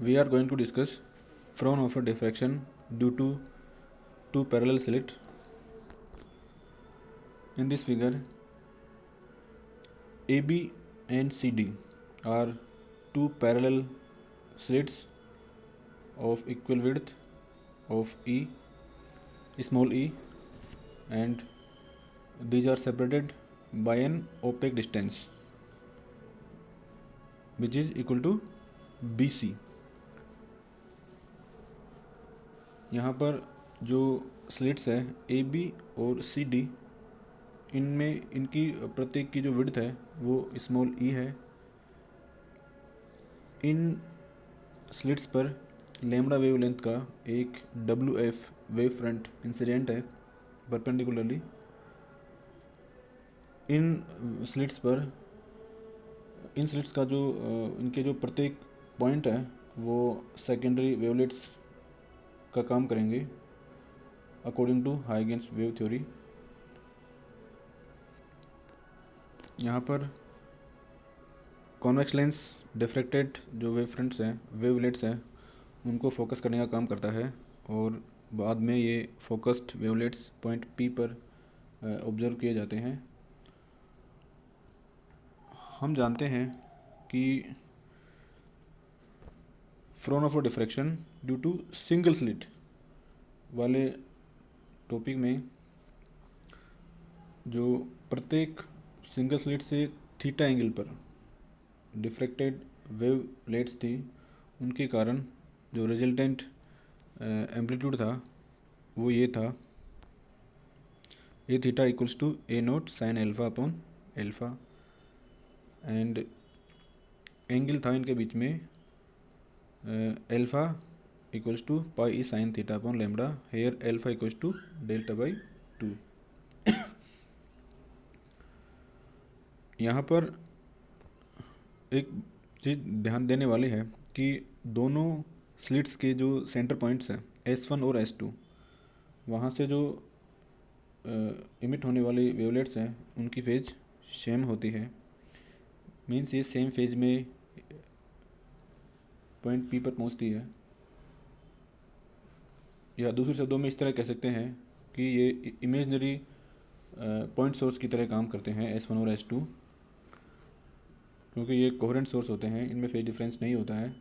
we are going to discuss Fraunhofer diffraction due to two parallel slits. In this figure, AB and CD are two parallel slits of equal width of E, small e, and these are separated by an opaque distance which is equal to BC. यहाँ पर जो slits है A B और C D, इनमें इनकी प्रत्येक की जो विड्थ है वो स्मॉल ई है. इन स्लिट्स पर लैम्बडा वेवलेंथ का एक W F wave front incident है परपेंडिकुलरली. इन स्लिट्स का जो इनके जो प्रत्येक पॉइंट है वो सेकेंडरी वेवलेट्स का काम करेंगे according to Huygens wave theory. यहाँ पर कॉन्वेक्स लेंस डिफ्रेक्टेड जो वेव फ्रंट्स हैं, वेवलेट्स हैं, उनको फोकस करने का काम करता है और बाद में ये फोकस्ड वेवलेट्स पॉइंट पी पर ऑब्जर्व किए जाते हैं. हम जानते हैं कि Fraunhofer diffraction due to single slit वाले टॉपिक में जो प्रत्येक सिंगल स्लिट से थीटा एंगल पर डिफ्रैक्टेड वेवलेट्स थी, उनके कारण जो रिजल्टेंट एम्पलीट्यूड था वो ये था, a theta equals to a naught sine alpha upon alpha. And angle था इनके बीच में alpha equals to pi e sine theta upon lambda. Here alpha equals to delta by 2. यहाँ पर एक चीज़ ध्यान देने वाली है कि दोनों स्लिट्स के जो सेंटर पॉइंट्स हैं S1 और S2, वहाँ से जो इमिट होने वाली वेवलेट्स हैं उनकी फेज सेम होती है. मीन्स ये सेम फेज में पॉइंट P पर पहुँचती है. या दूसरे शब्दों में इस तरह कह सकते हैं कि ये इमेजनरी पॉइंट सोर्स की तरह काम करते हैं S1 और S2, क्योंकि ये कोहेरेंट सोर्स होते हैं, इनमें फेज डिफरेंस नहीं होता है.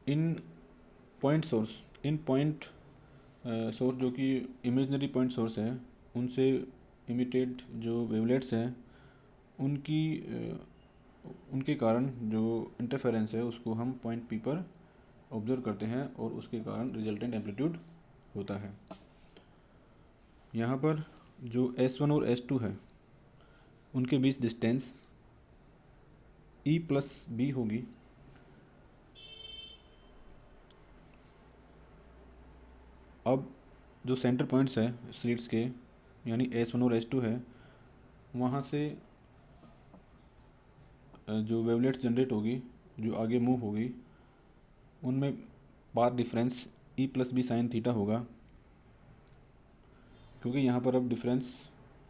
इन पॉइंट सोर्स जो कि इमेजनरी पॉइंट सोर्स है, उनसे इमिटेड जो वेवलेट्स हैं उनके कारण जो इंटरफेरेंस है उसको हम पॉइंट पी पर ऑब्जर्व करते हैं और उसके कारण रिजल्टेंट एम्पलीट्यूड होता है. यहाँ पर जो S1 और S2 है उनके बीच डिस्टेंस E प्लस बी होगी. अब जो सेंटर पॉइंट्स है स्लिट्स के, यानी S1 और S2 है, वहाँ से जो वेवलेट्स जनरेट होगी, जो आगे मूव होगी, उनमें path difference E plus b sine theta होगा. क्योंकि यहाँ पर अब डिफरेंस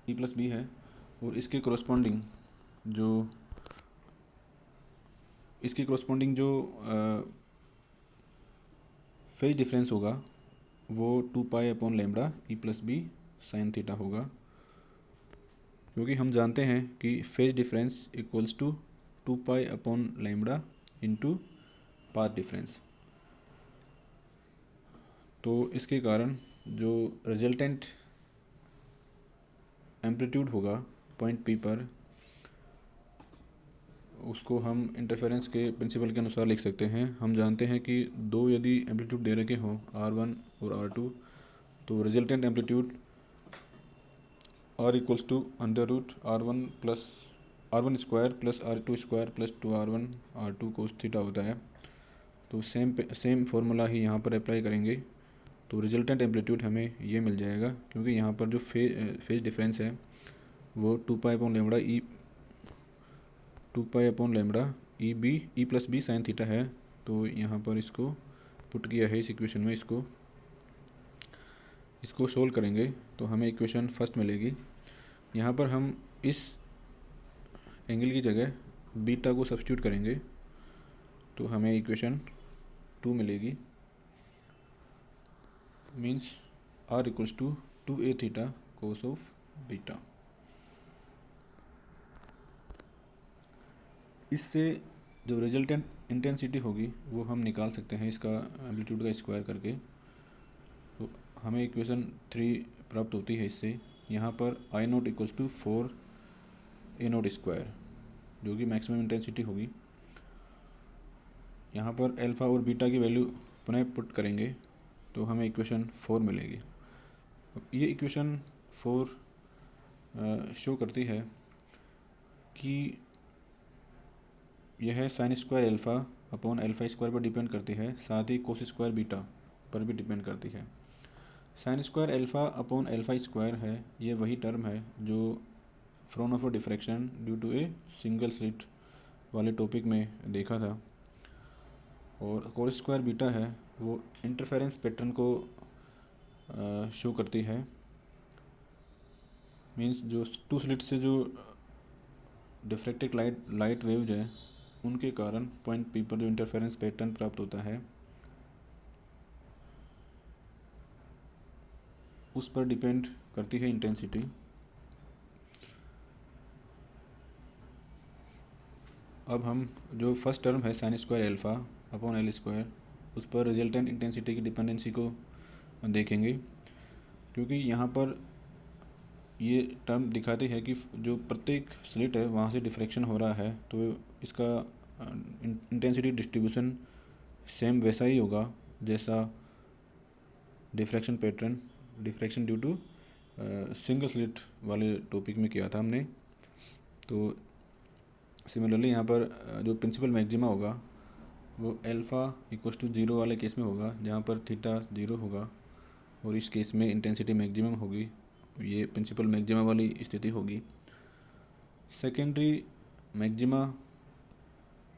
E प्लस बी है और इसके कोरस्पॉन्डिंग जो फेज डिफरेंस होगा वो 2 pi upon lambda E plus b sine theta होगा. क्योंकि हम जानते हैं कि phase difference equals to 2 pi upon lambda into path difference. तो इसके कारण जो रिजल्टेंट एम्पलीट्यूड होगा पॉइंट पी पर, उसको हम इंटरफेरेंस के प्रिंसिपल के अनुसार लिख सकते हैं. हम जानते हैं कि दो यदि एम्पलीट्यूड दे रखे हों R1 और R2, तो resultant amplitude R equals to R1 square plus R2 square plus 2R1 R2 cos theta होता है. तो सेम फार्मूला ही यहाँ पर अप्लाई करेंगे तो रिजल्टेंट एम्पलीट्यूड हमें ये मिल जाएगा. क्योंकि यहाँ पर जो फेज डिफरेंस है वो 2 pi upon lambda e plus b sine theta है. तो यहाँ पर इसको पुट किया है इस इक्वेशन में. इसको सोल्व करेंगे तो हमें इक्वेशन फर्स्ट मिलेगी. यहाँ पर हम इस एंगल की जगह बीटा को सब्स्टिट्यूट करेंगे तो हमें इक्वेशन 2 मिलेगी, means R equals to 2a theta cos of beta. इससे जो रिजल्टेंट इंटेंसिटी होगी वो हम निकाल सकते हैं इसका एम्पलीट्यूड का स्क्वायर करके। तो हमें इक्वेशन 3 प्राप्त होती है इससे। यहाँ पर I naught equals to 4a naught square जो कि मैक्सिमम इंटेंसिटी होगी। यहाँ पर अल्फ़ा और बीटा की वैल्यू पुनः पुट करेंगे तो हमें इक्वेशन 4 मिलेगी। अब ये इक्वेशन 4 शो करती है कि यह sign square alpha upon alpha square पर डिपेंड करती है, साथ ही कोस स्क्वायर बीटा पर भी डिपेंड करती है। Sine square alpha upon alpha square है, ये वही टर्म है जो Fraunhofer diffraction due to a single slit वाले टॉपिक में देखा था। और कोस स्क्वायर बीटा है वो इंटरफेरेंस पैटर्न को शो करती है, मींस जो टू स्लिट से जो डिफ्रैक्टेड लाइट वेव्स है उनके कारण पॉइंट पी पर जो इंटरफेरेंस पैटर्न प्राप्त होता है उस पर डिपेंड करती है इंटेंसिटी। अब हम जो फर्स्ट टर्म है sine square alpha upon L square उस पर रिजल्टेंट इंटेंसिटी की डिपेंडेंसी को देखेंगे, क्योंकि यहाँ पर ये टर्म दिखाती है कि जो प्रत्येक स्लिट है वहाँ से डिफ्रैक्शन हो रहा है, तो इसका इंटेंसिटी डिस्ट्रीब्यूशन सेम वैसा ही होगा जैसा diffraction pattern diffraction due to single slit वाले टॉपिक में किया था हमने। तो सिमिलरली यहाँ पर जो प्रिंसिपल मैक्सिमा होगा वो अल्फ़ा इक्वल्स टू 0 वाले केस में होगा, जहाँ पर थीटा 0 होगा, और इस केस में इंटेंसिटी मैक्सिमम होगी, ये प्रिंसिपल मैक्सिमा वाली स्थिति होगी। सेकेंडरी मैक्सिमा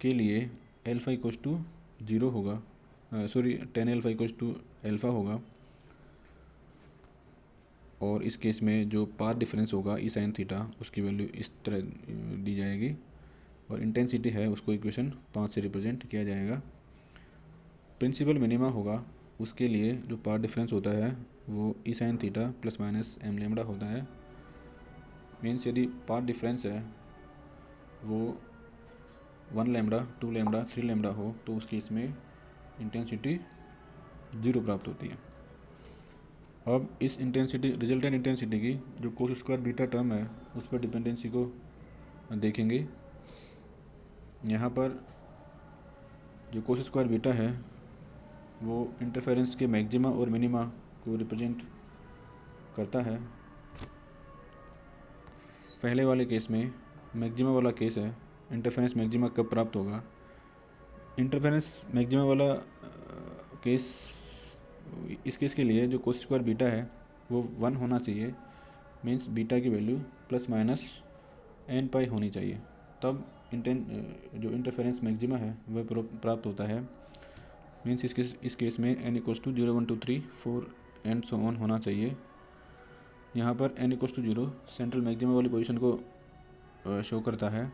के लिए अल्फ़ा इक्वल्स टू 0 होगा, sorry tan alpha equals to alpha होगा, और इस केस में जो पाथ डिफरेंस होगा ई साइन थीटा उसकी वैल्यू इस तरह दी जाएगी, और इंटेंसिटी है उसको इक्वेशन 5 से रिप्रेजेंट किया जाएगा। प्रिंसिपल मिनिमा होगा, उसके लिए जो पाथ डिफरेंस होता है वो e sine theta plus minus m lambda होता है। मीन्स यदि पाथ डिफरेंस है वो 1 लैम्डा 2 लैम्डा 3 लैम्डा हो तो उस केस में इंटेंसिटी 0 प्राप्त होती है। अब इस इंटेंसिटी रिजल्टेंट इंटेंसिटी की जो कोस स्क्वायर बीटा टर्म है उस पर डिपेंडेंसी को देखेंगे। यहाँ पर जो कोस स्क्वायर बीटा है वो इंटरफेरेंस के मैक्सिमा और मिनिमा को रिप्रेजेंट करता है। पहले वाले केस में मैक्सिमा वाला केस है, इंटरफेरेंस मैक्सिमा कब प्राप्त होगा। इंटरफेरेंस मैक्सिमा वाला केस, इस केस के लिए जो कोस स्क्वायर बीटा है वो 1 होना चाहिए, मीन्स बीटा की वैल्यू प्लस माइनस एन पाई होनी चाहिए, तब जो इंटरफेरेंस मैक्सिमा है वह प्राप्त होता है। मीन्स इस केस में n equals to 0 1 2 3 4 and so on होना चाहिए। यहाँ पर n equals to 0 central maxima वाली पोजीशन को शो करता है।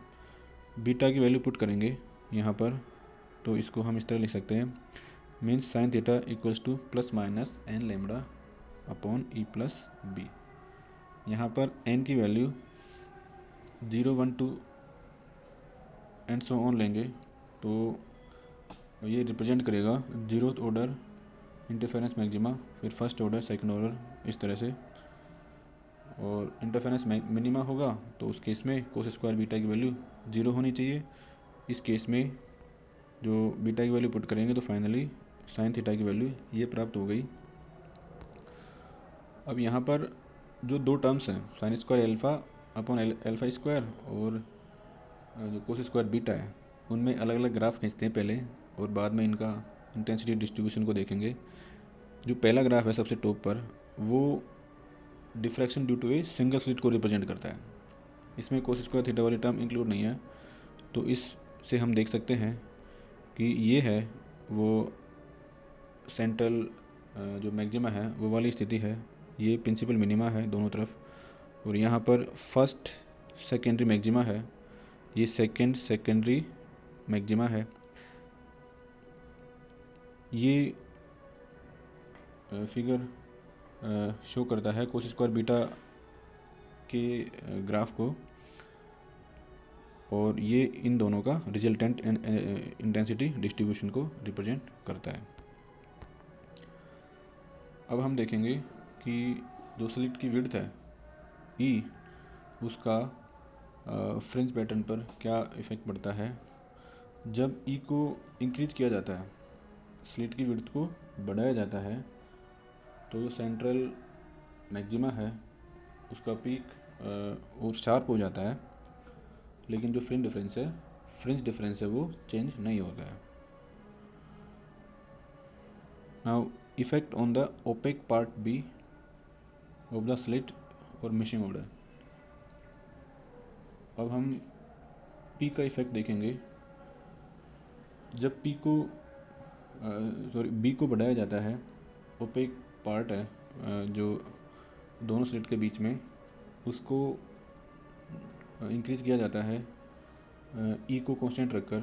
बीटा की वैल्यू पुट करेंगे यहाँ पर, तो इसको हम इस तरह लिख सकते हैं, means sine theta equals to plus minus n lambda upon e plus b. यहाँ पर n की वैल्यू 0 1 2 एंड सो ऑन लेंगे तो ये रिप्रेजेंट करेगा 0th ऑर्डर इंटरफेरेंस मैक्सिमा, फिर फर्स्ट ऑर्डर सेकंड ऑर्डर इस तरह से, और इंटरफेरेंस मिनिमा होगा तो उस केस में कोस स्क्वायर बीटा की वैल्यू 0 होनी चाहिए। इस केस में जो बीटा की वैल्यू पुट करेंगे तो फाइनली साइन थीटा की वैल्यू ये प्राप्त हो गई। अब यहाँ पर जो दो टर्म्स हैं sign square alpha upon alpha square और जो कोस स्क्वायर बीटा है उनमें अलग अलग ग्राफ खींचते हैं पहले, और बाद में इनका इंटेंसिटी डिस्ट्रीब्यूशन को देखेंगे। जो पहला ग्राफ है सबसे टॉप पर वो diffraction due to a single slit को रिप्रेजेंट करता है, इसमें कोस स्क्वायर थीटा वाली टर्म इंक्लूड नहीं है। तो इससे हम देख सकते हैं कि ये है वो सेंट्रल जो मैक्सिमा है वो वाली स्थिति है, ये प्रिंसिपल मिनिमा है दोनों तरफ, और यहाँ पर फर्स्ट सेकेंडरी मैक्सिमा है, ये सेकेंडरी मैक्सिमा है। ये फिगर शो करता है कोस स्क्वायर बीटा के ग्राफ को, और ये इन दोनों का रिजल्टेंट इंटेंसिटी डिस्ट्रीब्यूशन को रिप्रेजेंट करता है। अब हम देखेंगे कि जो स्लिट की विड्थ है ई, उसका फ्रिंज पैटर्न पर क्या इफ़ेक्ट पड़ता है। जब ई को इंक्रीज किया जाता है, स्लिट की विड्थ को बढ़ाया जाता है, तो सेंट्रल मैक्सिमा है उसका पीक और शार्प हो जाता है, लेकिन जो फ्रिंज डिफरेंस है वो चेंज नहीं होता है। Now effect on the opaque part b of the slit और मिशिंग ऑर्डर। अब हम पी का इफेक्ट देखेंगे। जब बी को बढ़ाया जाता है, ओपेक पार्ट है जो दोनों स्लिट के बीच में, उसको इंक्रीज किया जाता है ई को कांस्टेंट रखकर,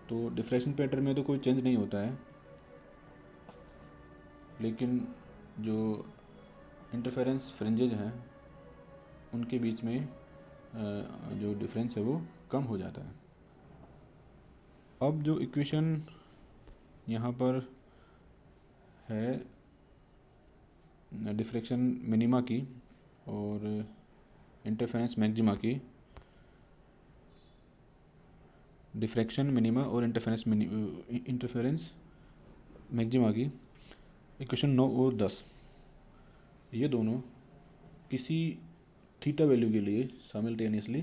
तो डिफ्रैक्शन पैटर्न में तो कोई चेंज नहीं होता है, लेकिन जो इंटरफेरेंस फ्रिंजेज हैं उनके बीच में जो डिफरेंस है वो कम हो जाता है। अब जो इक्वेशन यहाँ पर है डिफ्रैक्शन मिनिमा की और इंटरफेरेंस मैक्सिमा की, डिफ्रैक्शन मिनिमा और इंटरफेरेंस मैक्सिमा की इक्वेशन 9 और 10, ये दोनों किसी थीटा वैल्यू के लिए साइमल्टेनियसली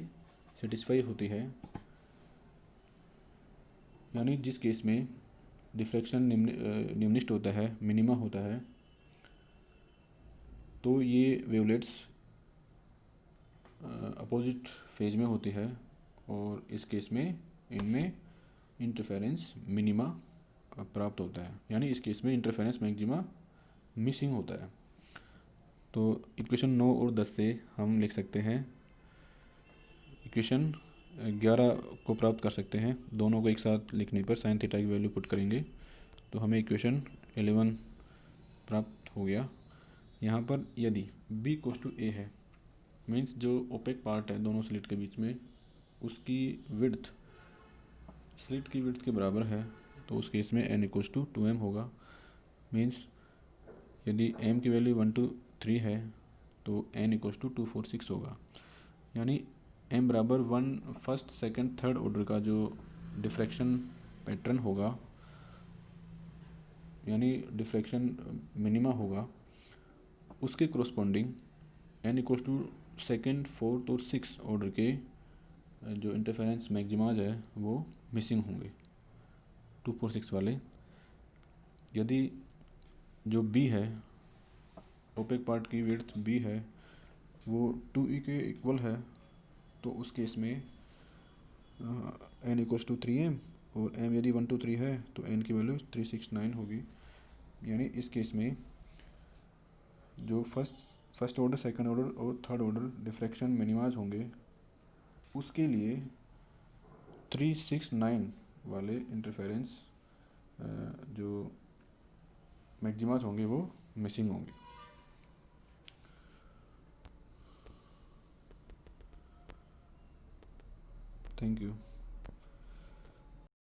सेटिस्फाई होती है। यानी जिस केस में डिफ्रैक्शन निम्निष्ट होता है, मिनिमा होता है, तो ये वेवलेट्स अपोजिट फेज में होती है, और इस केस में इनमें इंटरफेरेंस मिनिमा प्राप्त होता है, यानी इस केस में इंटरफेरेंस मैक्सिमा मिसिंग होता है। तो इक्वेशन 9 और 10 से हम लिख सकते हैं, इक्वेशन 11 को प्राप्त कर सकते हैं। दोनों को एक साथ लिखने पर साइन थीटा की वैल्यू पुट करेंगे तो हमें इक्वेशन 11 प्राप्त हो गया। यहाँ पर यदि b इक्वल्स टू a है, मीन्स जो ओपेक पार्ट है दोनों स्लिट के बीच में, उसकी विड्थ स्लिट की विड्थ के बराबर है, तो उस केस में n इक्वल्स टू 2m होगा। मीन्स यदि m की वैल्यू 1 2 3 है तो n इक्वल्स टू 2 4 6 होगा। यानी m बराबर 1 फर्स्ट सेकंड थर्ड ऑर्डर का जो डिफ्रैक्शन पैटर्न होगा, यानी डिफ्रैक्शन मिनिमा होगा, उसके corresponding n equals to second fourth और सिक्स ऑर्डर के जो इंटरफेरेंस मैक्सिमाज है वो मिसिंग होंगे, 2 4 6 वाले। यदि जो b है, ओपेक पार्ट की विड्थ b है, वो 2e के इक्वल है, तो उस केस में n इक्वल्स टू 3m, और m यदि 1 2 3 है तो n की वैल्यू 3 6 9 होगी। यानी इस केस में जो फर्स्ट ऑर्डर, सेकंड ऑर्डर और थर्ड ऑर्डर डिफ्रैक्शन मिनिमाइज होंगे, उसके लिए 3 6 9 वाले इंटरफेरेंस जो मैक्सिमाज होंगे वो मिसिंग होंगे। Thank you.